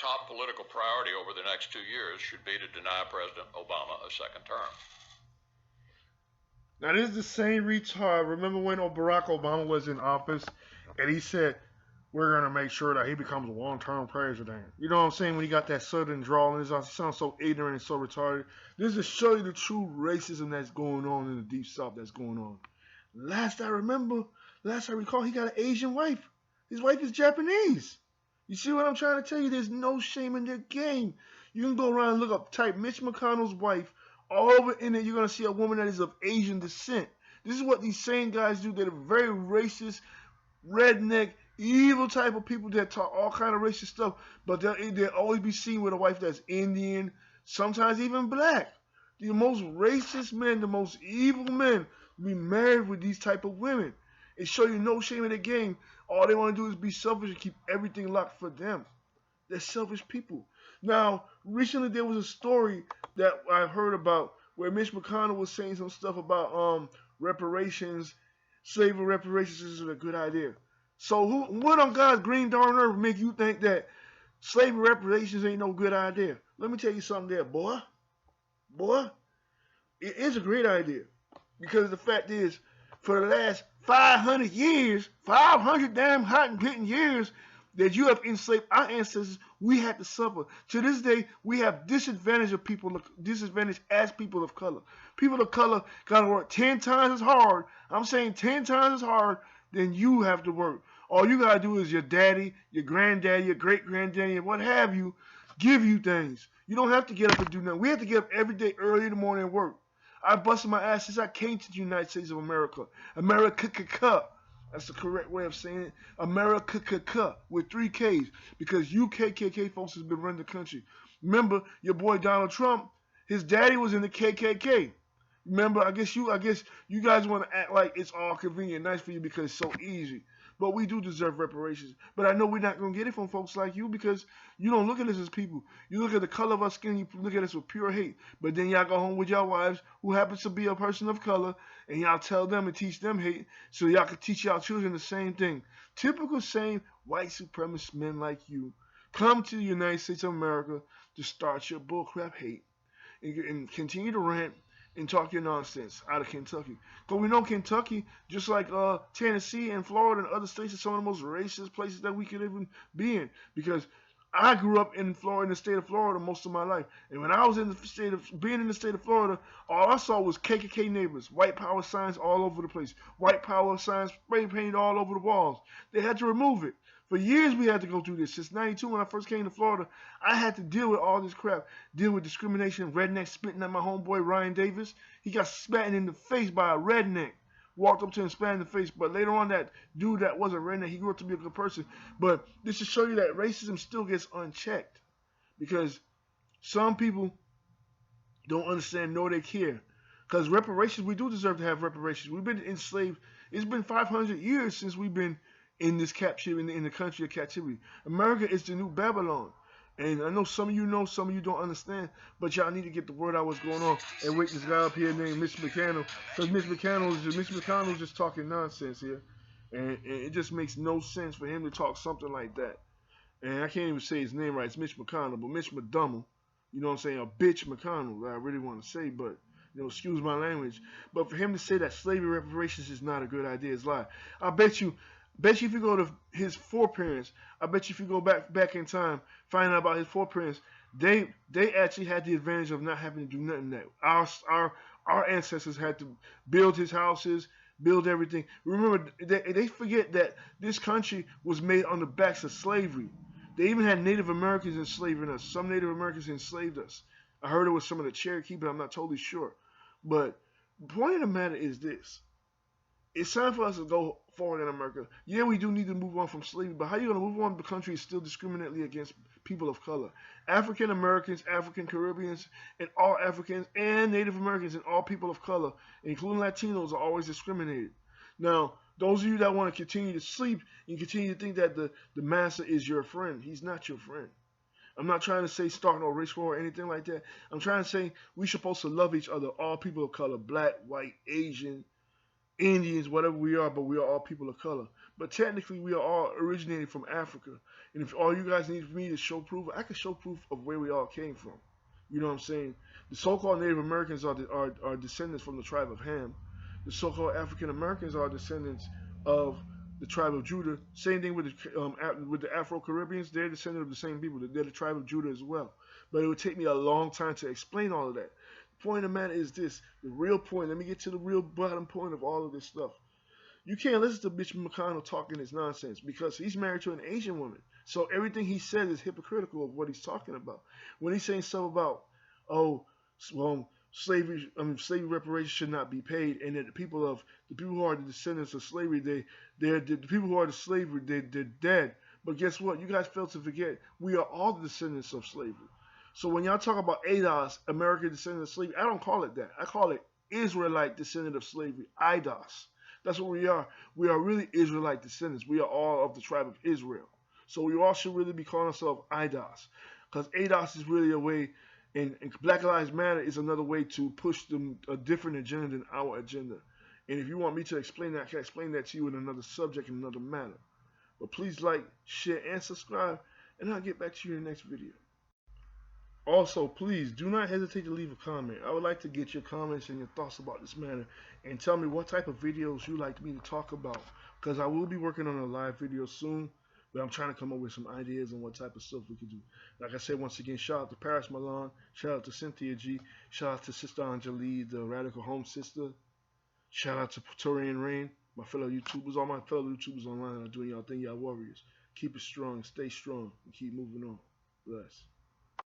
top political priority over the next 2 years should be to deny President Obama a second term. Now, this is the same retard. Remember when Barack Obama was in office and he said, we're going to make sure that he becomes a long-term president. You know what I'm saying? When he got that southern drawl and it sounds so ignorant and so retarded. This is to show you the true racism that's going on in the Deep South that's going on. Last I recall, he got an Asian wife. His wife is Japanese. You see what I'm trying to tell you? There's no shame in their game. You can go around and look up, type Mitch McConnell's wife. All over in it, you're going to see a woman that is of Asian descent. This is what these same guys do. They're very racist, redneck, evil type of people that talk all kind of racist stuff, but they'll always be seen with a wife that's Indian, sometimes even black. The most racist men, the most evil men, be married with these type of women. It show you no shame in the game. All they want to do is be selfish and keep everything locked for them. They're selfish people. Now, recently there was a story that I heard about where Mitch McConnell was saying some stuff about reparations, slavery reparations is a good idea. So what on God's green darn earth make you think that slavery reparations ain't no good idea? Let me tell you something there, boy. Boy, it is a great idea. Because the fact is, for the last 500 years, 500 damn hot and hitting years that you have enslaved our ancestors, we had to suffer. To this day, we have disadvantage as people of color. People of color got to work 10 times as hard. I'm saying 10 times as hard than you have to work. All you got to do is your daddy, your granddaddy, your great-granddaddy, and what have you, give you things. You don't have to get up and do nothing. We have to get up every day early in the morning and work. I busted my ass since I came to the United States of America. America. That's the correct way of saying it. America with 3 Ks. Because you KKK folks has been running the country. Remember, your boy Donald Trump, his daddy was in the KKK. Remember, I guess you guys want to act like it's all convenient, nice for you because it's so easy. But we do deserve reparations. But I know we're not going to get it from folks like you because you don't look at us as people. You look at the color of our skin, you look at us with pure hate. But then y'all go home with your wives who happens to be a person of color and y'all tell them and teach them hate so y'all can teach y'all children the same thing. Typical same white supremacist men like you come to the United States of America to start your bullcrap hate and continue to rant and talk your nonsense out of Kentucky. But we know Kentucky, just like Tennessee and Florida and other states, are some of the most racist places that we could even be in. Because I grew up in Florida, in the state of Florida, most of my life. And when I was in the state of Florida, all I saw was KKK neighbors, white power signs all over the place, white power signs spray painted all over the walls. They had to remove it. For years we had to go through this. Since 92 when I first came to Florida, I had to deal with all this crap. Deal with discrimination, redneck spitting at my homeboy Ryan Davis. He got spat in the face by a redneck. Walked up to him and spat in the face. But later on that dude that wasn't redneck, he grew up to be a good person. But this to show you that racism still gets unchecked. Because some people don't understand nor they care. Because reparations, we do deserve to have reparations. We've been enslaved. It's been 500 years since we've been in this captivity, in the country of captivity. America is the new Babylon. And I know, some of you don't understand, but y'all need to get the word out what's going on and wake this guy up here named Mitch McConnell. Because Mitch McConnell is just talking nonsense here. And it just makes no sense for him to talk something like that. And I can't even say his name right. It's Mitch McConnell, but Mitch McDummel, you know what I'm saying, a bitch McConnell, I really want to say, but excuse my language. But for him to say that slavery reparations is not a good idea is lie. I bet you if you go to his foreparents, I bet you if you go back in time, find out about his foreparents, they actually had the advantage of not having to do nothing. That our ancestors had to build his houses, build everything. Remember, they forget that this country was made on the backs of slavery. They even had Native Americans enslaving us. Some Native Americans enslaved us. I heard it was some of the Cherokee, but I'm not totally sure. But the point of the matter is this. It's time for us to go forward in America. Yeah, we do need to move on from slavery, but how are you going to move on if the country is still discriminately against people of color? African Americans, African Caribbeans, and all Africans, and Native Americans, and all people of color, including Latinos, are always discriminated. Now, those of you that want to continue to sleep and continue to think that the master is your friend, he's not your friend. I'm not trying to say start no race war or anything like that. I'm trying to say we're supposed to love each other, all people of color, black, white, Asian, Indians, whatever we are, but we are all people of color. But technically, we are all originated from Africa. And if all you guys need me to show proof, I can show proof of where we all came from. You know what I'm saying? The so-called Native Americans are descendants from the tribe of Ham. The so-called African Americans are descendants of the tribe of Judah. Same thing with the Afro-Caribbeans. They're descendants of the same people. They're the tribe of Judah as well. But it would take me a long time to explain all of that. The point of the matter is this. The real point. Let me get to the real bottom point of all of this stuff. You can't listen to Mitch McConnell talking his nonsense because he's married to an Asian woman. So everything he says is hypocritical of what he's talking about. When he's saying stuff about, oh, well, slavery reparations should not be paid, and that the people who are the descendants of slavery, the people who are the slavery, they're dead. But guess what? You guys fail to forget we are all the descendants of slavery. So when y'all talk about ADOS, American descendant of slavery, I don't call it that. I call it Israelite descendant of slavery, IDOS. That's what we are. We are really Israelite descendants. We are all of the tribe of Israel. So we all should really be calling ourselves IDOS. Because ADOS is really a way, and Black Lives Matter is another way to push them a different agenda than our agenda. And if you want me to explain that, I can explain that to you in another subject, in another manner. But please like, share, and subscribe, and I'll get back to you in the next video. Also, please do not hesitate to leave a comment. I would like to get your comments and your thoughts about this matter, and tell me what type of videos you like me to talk about, because I will be working on a live video soon, but I'm trying to come up with some ideas on what type of stuff we could do. Like I said, once again, shout out to Paris Milan, shout out to Cynthia G, shout out to Sister Anjali, the Radical Home Sister, shout out to Praetorian Rain, my fellow YouTubers. All my fellow YouTubers online are doing y'all thing, y'all warriors. Keep it strong, stay strong, and keep moving on. Bless.